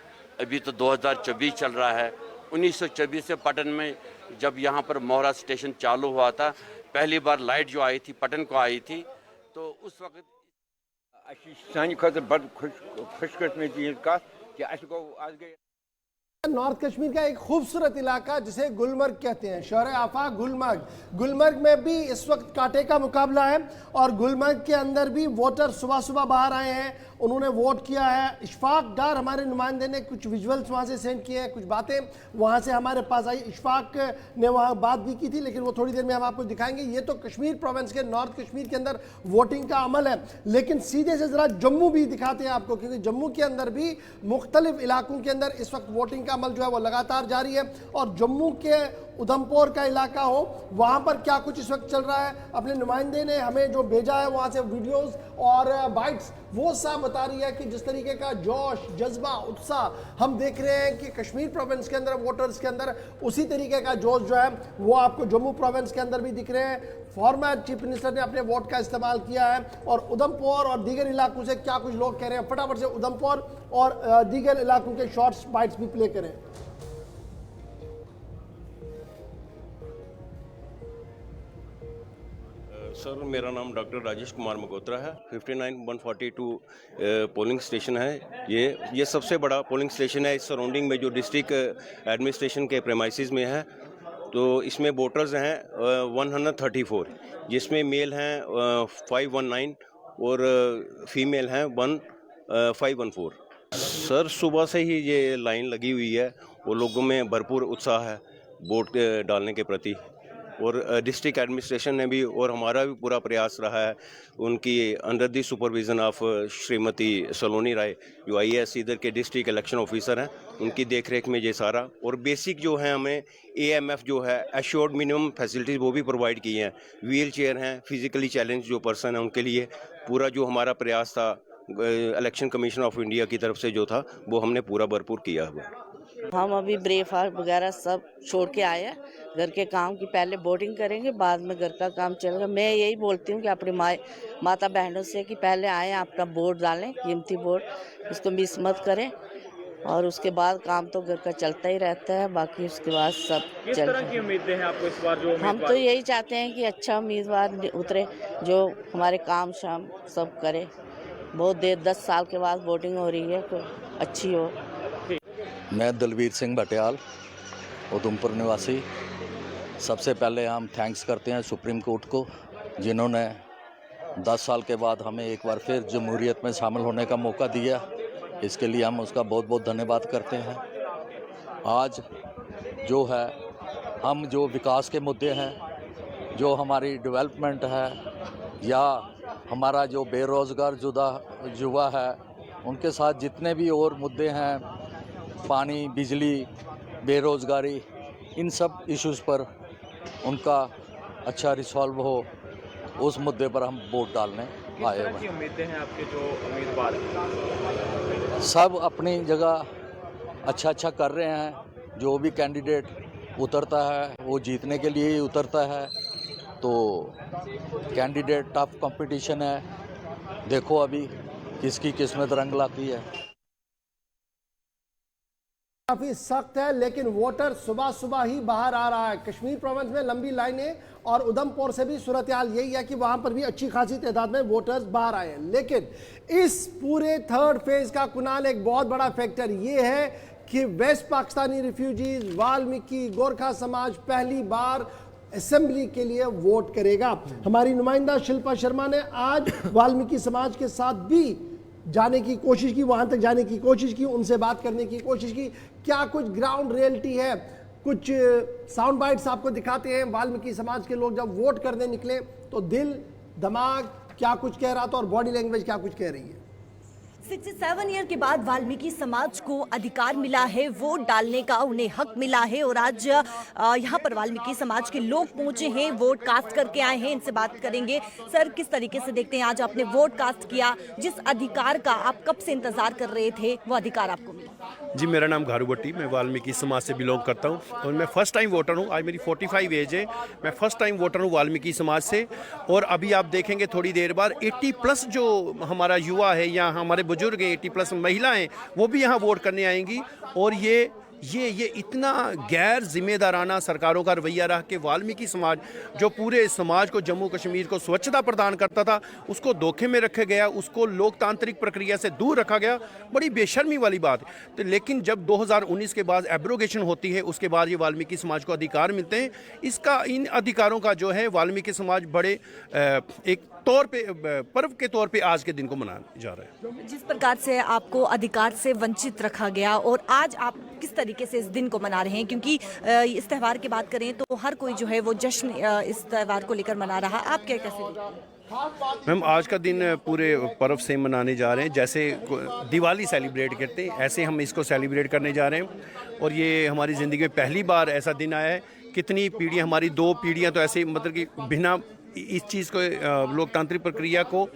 अभी तो 2024 चल रहा है। 1924 से पटन में जब यहाँ पर मोहरा स्टेशन चालू हुआ था, पहली बार लाइट जो आई थी पटन को आई थी, तो उस वक्त सानी खतर बड़ खुशकिस्मती का कि आज गए नॉर्थ कश्मीर का एक खूबसूरत इलाका जिसे गुलमर्ग कहते हैं, शहर आफा गुलमर्ग में भी इस वक्त कांटे का मुकाबला है। और गुलमर्ग के अंदर भी वोटर सुबह सुबह बाहर आए हैं, उन्होंने वोट किया है। इशफाक डार हमारे नुमाइंदे ने कुछ विजुअल्स वहाँ से सेंड किए हैं, कुछ बातें वहाँ से हमारे पास आई। इशफाक ने वहाँ बात भी की थी, लेकिन वो थोड़ी देर में हम आपको दिखाएंगे। ये तो कश्मीर प्रोविंस के नॉर्थ कश्मीर के अंदर वोटिंग का अमल है, लेकिन सीधे से ज़रा जम्मू भी दिखाते हैं आपको, क्योंकि जम्मू के अंदर भी मुख्तलिफ इलाकों के अंदर इस वक्त वोटिंग का अमल जो है वो लगातार जारी है। और जम्मू के उधमपुर का इलाका हो, वहाँ पर क्या कुछ इस वक्त चल रहा है, अपने नुमाइंदे ने हमें जो भेजा है वहाँ से वीडियोस और बाइट्स, वो साफ बता रही है कि जिस तरीके का जोश, जज्बा, उत्साह हम देख रहे हैं कि कश्मीर प्रोविंस के अंदर वोटर्स के अंदर, उसी तरीके का जोश जो है वो आपको जम्मू प्रोविंस के अंदर भी दिख रहे हैं। फॉर्मर चीफ मिनिस्टर ने अपने वोट का इस्तेमाल किया है। और उधमपुर और दीगर इलाकों से क्या कुछ लोग कह रहे हैं, फटाफट से उधमपुर और दीगर इलाकों के शॉर्ट्स बाइट्स भी प्ले करें। सर, मेरा नाम डॉक्टर राजेश कुमार मगोत्रा है। 59-142 पोलिंग स्टेशन है। ये सबसे बड़ा पोलिंग स्टेशन है इस सराउंडिंग में, जो डिस्ट्रिक्ट एडमिनिस्ट्रेशन के प्रेमाइसिस में है। तो इसमें वोटर्स हैं 134, जिसमें मेल हैं 519 और फीमेल हैं 1514। सर, सुबह से ही ये लाइन लगी हुई है, वो लोगों में भरपूर उत्साह है वोट डालने के प्रति। और डिस्ट्रिक्ट एडमिनिस्ट्रेशन ने भी और हमारा भी पूरा प्रयास रहा है, उनकी under the supervision of Shrimati Saloni Rai, जो IAS इधर के डिस्ट्रिक्ट इलेक्शन ऑफिसर हैं, उनकी देखरेख में ये सारा। और बेसिक जो है हमें AMF जो है एश्योर्ड मिनिमम फैसिलिटीज़ वो भी प्रोवाइड की हैं। व्हील चेयर हैं, फिजिकली चैलेंज जो पर्सन है उनके लिए पूरा जो हमारा प्रयास था इलेक्शन कमीशन ऑफ इंडिया की तरफ से जो था वो हमने पूरा भरपूर किया हुआ। हम अभी ब्रेकफास्ट वगैरह सब छोड़ के आए हैं, घर के काम की पहले वोटिंग करेंगे, बाद में घर का काम चलेगा। मैं यही बोलती हूँ कि अपनी माता बहनों से कि पहले आए अपना वोट डालें, कीमती वोट, इसको मिस मत करें। और उसके बाद काम तो घर का चलता ही रहता है, बाकी उसके बाद सब किस तरह की उम्मीदें हैं आपको इस बार? जो हम तो यही चाहते हैं कि अच्छा उम्मीदवार उतरे जो हमारे काम शाम सब करे। बहुत देर 10 साल के बाद वोटिंग हो रही है, तो अच्छी हो। मैं दलवीर सिंह भटियाल, उधमपुर निवासी। सबसे पहले हम थैंक्स करते हैं सुप्रीम कोर्ट को, जिन्होंने 10 साल के बाद हमें एक बार फिर जमहूरियत में शामिल होने का मौका दिया। इसके लिए हम उसका बहुत बहुत धन्यवाद करते हैं। आज जो है, हम जो विकास के मुद्दे हैं, जो हमारी डेवलपमेंट है, या हमारा जो बेरोज़गार युवा है, उनके साथ जितने भी और मुद्दे हैं, पानी, बिजली, बेरोज़गारी, इन सब इश्यूज़ पर उनका अच्छा रिसॉल्व हो, उस मुद्दे पर हम वोट डालने आए हुए हैं। उम्मीदें हैं आपके जो उम्मीदवार हैं? सब अपनी जगह अच्छा कर रहे हैं। जो भी कैंडिडेट उतरता है वो जीतने के लिए ही उतरता है। तो कैंडिडेट टफ कंपटीशन है, देखो अभी किसकी किस्मत रंग लाती है। काफी सख्त है, लेकिन वोटर सुबह सुबह ही बाहर आ रहा है। कश्मीर प्रोविंस में लंबी लाइनें, और उधमपुर से भी सूरत हाल यही है कि वहां पर भी अच्छी खासी तादाद में वोटर्स बाहर आए हैं। लेकिन इस पूरे थर्ड फेज का कुनाल एक बहुत बड़ा फैक्टर ये है कि वेस्ट पाकिस्तानी रिफ्यूजीज वाल्मीकि गोरखा समाज पहली बार असेंबली के लिए वोट करेगा। हमारी नुमाइंदा शिल्पा शर्मा ने आज वाल्मीकि समाज के साथ भी जाने की कोशिश की, वहां तक जाने की कोशिश की, उनसे बात करने की कोशिश की। क्या कुछ ग्राउंड रियलिटी है, कुछ साउंड बाइट्स आपको दिखाते हैं। वाल्मीकि समाज के लोग जब वोट करने निकले तो दिल दिमाग क्या कुछ कह रहा था और बॉडी लैंग्वेज क्या कुछ कह रही है। 67 ईयर के बाद वाल्मीकि समाज को अधिकार मिला है, वोट डालने का उन्हें हक मिला है और आज यहाँ पर वाल्मीकि समाज के लोग पहुंचे हैं, वोट कास्ट करके आए हैं। इनसे बात करेंगे। सर, किस तरीके से देखते हैं आज आपने वोट कास्ट किया, जिस अधिकार का आप कब से इंतजार कर रहे थे वो अधिकार आपको मिला? जी, मेरा नाम घारू भट्टी, मैं वाल्मीकि समाज से बिलोंग करता हूँ और मैं फर्स्ट टाइम वोटर हूँ। आज मेरी 45 एज है, मैं फर्स्ट टाइम वोटर हूँ वाल्मीकि समाज से। और अभी आप देखेंगे थोड़ी देर बाद 80+ जो हमारा युवा है या हमारे बुजुर्ग हैं, 80+ महिलाएं, वो भी यहाँ वोट करने आएंगी। और ये इतना गैर जिम्मेदाराना सरकारों का रवैया रहा कि वाल्मीकि समाज जो पूरे समाज को, जम्मू कश्मीर को स्वच्छता प्रदान करता था, उसको धोखे में रखा गया, उसको लोकतांत्रिक प्रक्रिया से दूर रखा गया। बड़ी बेशर्मी वाली बात है। तो लेकिन जब 2019 के बाद एब्रोगेशन होती है, उसके बाद ये वाल्मीकि समाज को अधिकार मिलते हैं। इन अधिकारों का जो है वाल्मीकि समाज बड़े एक तौर पे, पर्व के तौर पे आज के दिन को मनाने जा रहा है। जिस प्रकार से आपको अधिकार से वंचित रखा गया और आज आप किस तरीके से इस दिन को मना रहे हैं, क्योंकि इस त्यौहार की बात करें तो हर कोई जो है वो जश्न इस त्यौहार को लेकर मना रहा, आप क्या कैसे देखते हैं? मैम, आज का दिन पूरे पर्व से मनाने जा रहे हैं। जैसे दिवाली सेलिब्रेट करते हैं, ऐसे हम इसको सेलिब्रेट करने जा रहे हैं। और ये हमारी ज़िंदगी में पहली बार ऐसा दिन आया है। कितनी पीढ़ियाँ, हमारी 2 पीढ़ियाँ तो ऐसे मतलब कि बिना इस चीज़ को, लोकतांत्रिक प्रक्रिया को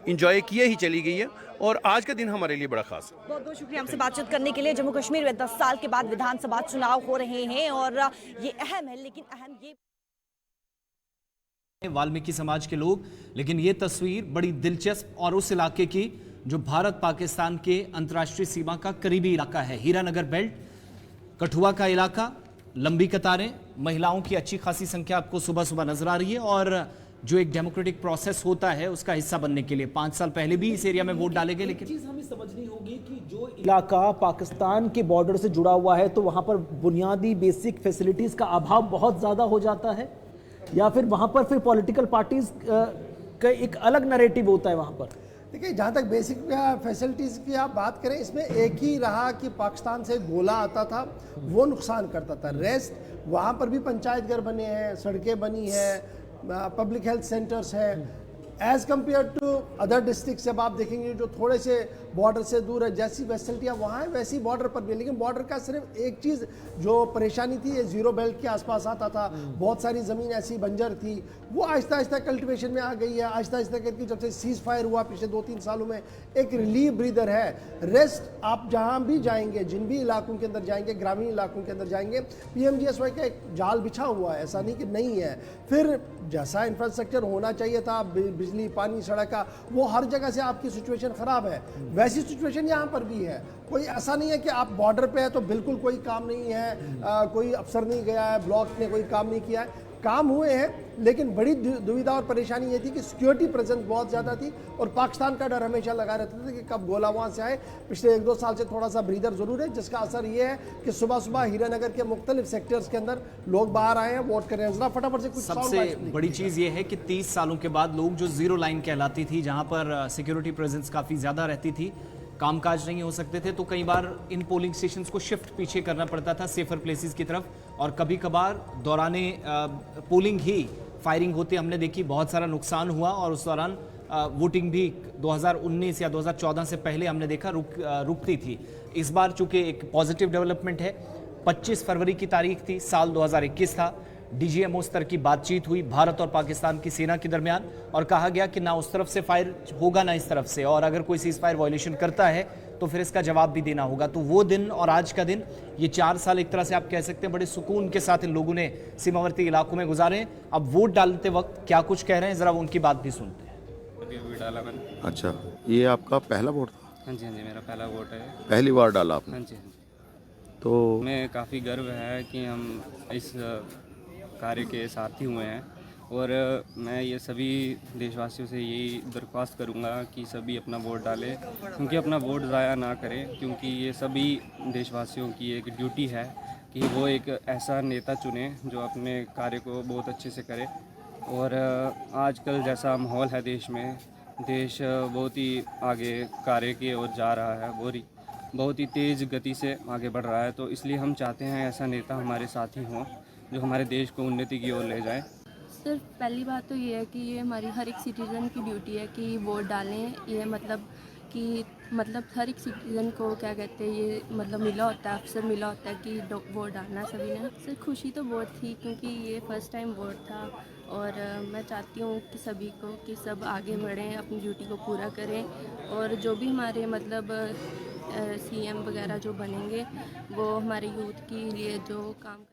इंजॉय किए ही चली गई है। और आज का दिन हमारे लिए बड़ा खास है। बहुत बहुत शुक्रिया हमसे बातचीत करने के लिए। जम्मू कश्मीर में 10 साल के बाद विधानसभा चुनाव हो रहे हैं और ये अहम है, लेकिन अहम ये वाल्मीकि समाज के लोग। लेकिन ये तस्वीर बड़ी दिलचस्प और उस इलाके की जो भारत पाकिस्तान के अंतर्राष्ट्रीय सीमा का करीबी इलाका है, हीरानगर बेल्ट, कठुआ का इलाका, लंबी कतारें, महिलाओं की अच्छी खासी संख्या आपको सुबह सुबह नजर आ रही है। और जो एक डेमोक्रेटिक प्रोसेस होता है उसका हिस्सा बनने के लिए 5 साल पहले भी इस एरिया में वोट डाले गए। लेकिन चीज हमें समझनी होगी कि जो इलाका पाकिस्तान के बॉर्डर से जुड़ा हुआ है तो वहां पर बुनियादी बेसिक फैसिलिटीज का अभाव बहुत ज्यादा हो जाता है, या फिर वहां पर फिर पॉलिटिकल पार्टीज का एक अलग नैरेटिव होता है वहां पर? देखिए, जहाँ तक बेसिक फैसिलिटीज़ की आप बात करें, इसमें एक ही रहा कि पाकिस्तान से गोला आता था, वो नुकसान करता था। रेस्ट वहाँ पर भी पंचायत घर बने हैं, सड़कें बनी हैं, पब्लिक हेल्थ सेंटर्स हैं। As compared to other district जब आप देखेंगे जो थोड़े से बॉर्डर से दूर है, जैसी फैसिलिटियाँ वहाँ है वैसी बॉर्डर पर भी है। लेकिन बॉर्डर का सिर्फ एक चीज़ जो परेशानी थी, ये जीरो बेल्ट के आसपास आता था, बहुत सारी ज़मीन ऐसी बंजर थी, वो आहिस्ता आहिस्ता कल्टिवेशन में आ गई है। आहिस्ता आहिस्ता करके जब से सीज़ फायर हुआ पिछले 2-3 सालों में, एक रिलीफ ब्रीदर है। रेस्ट आप जहाँ भी जाएंगे, जिन भी इलाकों के अंदर जाएंगे, ग्रामीण इलाकों के अंदर जाएंगे, PMGSY का एक जाल बिछा हुआ है, ऐसा नहीं कि नहीं है। फिर जैसा इंफ्रास्ट्रक्चर होना चाहिए था, बिजली, पानी, सड़क का, वो हर जगह से आपकी सिचुएशन ख़राब है। वैसी सिचुएशन यहाँ पर भी है। कोई ऐसा नहीं है कि आप बॉर्डर पे है तो बिल्कुल कोई काम नहीं है, कोई अफसर नहीं गया है, ब्लॉक ने कोई काम नहीं किया है। काम हुए हैं, लेकिन बड़ी दुविधा और परेशानी ये थी कि सिक्योरिटी प्रेजेंस बहुत ज़्यादा थी और पाकिस्तान का डर हमेशा लगा रहता था कि कब गोला वहाँ से आए। पिछले 1-2 साल से थोड़ा सा ब्रीदर ज़रूर है, जिसका असर ये है कि सुबह सुबह हीरानगर के मुख्तलिफ सेक्टर्स के अंदर लोग बाहर आए हैं, वोट कर रहे हैं। जरा फटाफट से कुछ सबसे बड़ी चीज़ ये है कि 30 सालों के बाद लोग जो जीरो लाइन कहलाती थी, जहाँ पर सिक्योरिटी प्रेजेंस काफ़ी ज़्यादा रहती थी, कामकाज नहीं हो सकते थे, तो कई बार इन पोलिंग स्टेशंस को शिफ्ट पीछे करना पड़ता था सेफर प्लेसेस की तरफ। और कभी कभार दौराने पोलिंग ही फायरिंग होते हमने देखी, बहुत सारा नुकसान हुआ। और उस दौरान वोटिंग भी 2019 या 2014 से पहले हमने देखा रुकती थी। इस बार चूंकि एक पॉजिटिव डेवलपमेंट है, 25 फरवरी की तारीख थी, साल 2021 था, DGMO स्तर की बातचीत हुई भारत और पाकिस्तान की सेना के दरमियान और कहा गया कि ना उस तरफ से फायर होगा ना इस तरफ से, और अगर कोई सीज फायर वायलेशन करता है तो फिर इसका जवाब भी देना होगा। तो वो दिन और आज का दिन, ये 4 साल एक तरह से आप कह सकते हैं बड़े सुकून के साथ इन लोगों ने सीमावर्ती इलाकों में गुजारे। अब वोट डालते वक्त क्या कुछ कह रहे हैं, जरा उनकी बात भी सुनते हैं। अभी डाला मैंने। अच्छा, ये आपका पहला वोट था? हाँ जी, मेरा पहला वोट है। पहली बार डाला आपने? हाँ जी। तो मैं काफ़ी गर्व है कि हम इस कार्य के साथी हुए हैं और मैं ये सभी देशवासियों से यही दरख्वास्त करूँगा कि सभी अपना वोट डालें, क्योंकि अपना वोट ज़ाया ना करें, क्योंकि ये सभी देशवासियों की एक ड्यूटी है कि वो एक ऐसा नेता चुने जो अपने कार्य को बहुत अच्छे से करे। और आजकल जैसा माहौल है देश में, देश बहुत ही आगे कार्य की ओर जा रहा है, बहुत ही तेज़ गति से आगे बढ़ रहा है। तो इसलिए हम चाहते हैं ऐसा नेता हमारे साथी हों जो हमारे देश को उन्नति की ओर ले जाए। सिर्फ पहली बात तो ये है कि ये हमारी हर एक सिटीज़न की ड्यूटी है कि वोट डालें। ये मतलब हर एक सिटीज़न को क्या कहते हैं, ये मतलब मिला होता है, अवसर मिला होता है कि वोट डालना सभी ने। सिर्फ खुशी तो बहुत थी क्योंकि ये फर्स्ट टाइम वोट था और मैं चाहती हूँ कि सभी को कि सब आगे बढ़ें, अपनी ड्यूटी को पूरा करें और जो भी हमारे मतलब सीएम वगैरह जो बनेंगे वो हमारे यूथ के लिए जो काम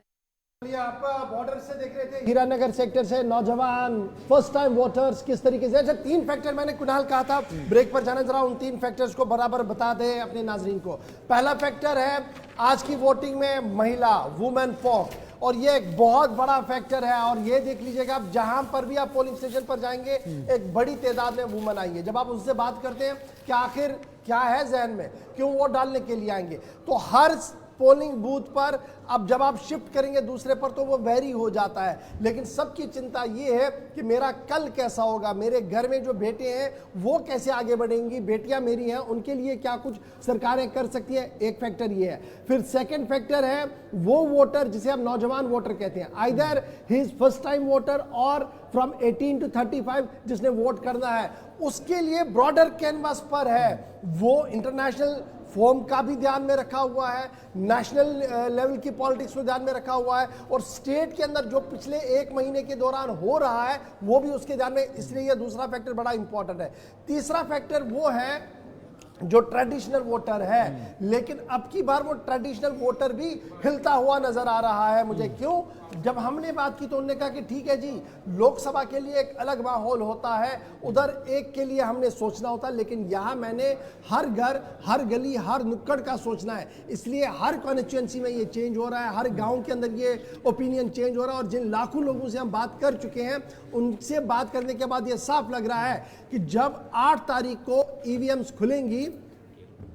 आप बॉर्डर से देख रहे थे, हीरानगर सेक्टर से नौजवान फर्स्ट टाइम वोटर्स किस तरीके से। अच्छा, 3 फैक्टर मैंने कुणाल कहा था ब्रेक पर जाने, जरा उन 3 फैक्टर्स को बराबर बता दे अपने नाजरीन को। पहला फैक्टर है आज की वोटिंग में महिला, वुमेन फॉक, और ये एक बहुत बड़ा फैक्टर है। और ये देख लीजिएगा, आप जहां पर भी आप पोलिंग स्टेशन पर जाएंगे एक बड़ी तादाद में वुमेन आई है। जब आप उनसे बात करते हैं कि आखिर क्या है जहन में, क्यों वोट डालने के लिए आएंगे, तो हर पोलिंग बूथ पर अब जब आप शिफ्ट करेंगे दूसरे पर तो वो वेरी हो जाता है, लेकिन सबकी चिंता ये है कि मेरा कल कैसा होगा, मेरे घर में जो बेटे हैं वो कैसे आगे बढ़ेंगी, बेटियां मेरी हैं उनके लिए क्या कुछ सरकारें कर सकती हैं। एक फैक्टर ये है। फिर सेकंड फैक्टर है वो वोटर जिसे हम नौजवान वोटर कहते हैं, either he is first time voter और फ्रॉम 18 to 35 जिसने वोट करना है, उसके लिए ब्रॉडर कैनवास पर है वो इंटरनेशनल फॉर्म का भी ध्यान में रखा हुआ है, नेशनल लेवल की पॉलिटिक्स में ध्यान में रखा हुआ है, और स्टेट के अंदर जो पिछले 1 महीने के दौरान हो रहा है वो भी उसके ध्यान में। इसलिए यह दूसरा फैक्टर बड़ा इंपॉर्टेंट है। तीसरा फैक्टर वो है जो ट्रेडिशनल वोटर है, लेकिन अब की बार वो ट्रेडिशनल वोटर भी हिलता हुआ नजर आ रहा है मुझे। क्यों? जब हमने बात की तो उन्होंने कहा कि ठीक है जी, लोकसभा के लिए एक अलग माहौल होता है, उधर एक के लिए हमने सोचना होता है, लेकिन यहाँ मैंने हर घर, हर गली, हर नुक्कड़ का सोचना है। इसलिए हर कॉन्स्टिट्यूएंसी में ये चेंज हो रहा है, हर गांव के अंदर ये ओपिनियन चेंज हो रहा है। और जिन लाखों लोगों से हम बात कर चुके हैं उनसे बात करने के बाद ये साफ लग रहा है कि जब 8 तारीख को ईवीएम्स खुलेंगी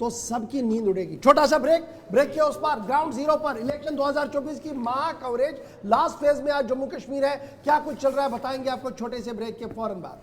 तो सबकी नींद उड़ेगी। छोटा सा ब्रेक के उस पार ग्राउंड जीरो पर इलेक्शन 2024 की महा कवरेज लास्ट फेज में आज जम्मू कश्मीर है। क्या कुछ चल रहा है बताएंगे आपको छोटे से ब्रेक के फौरन बाद।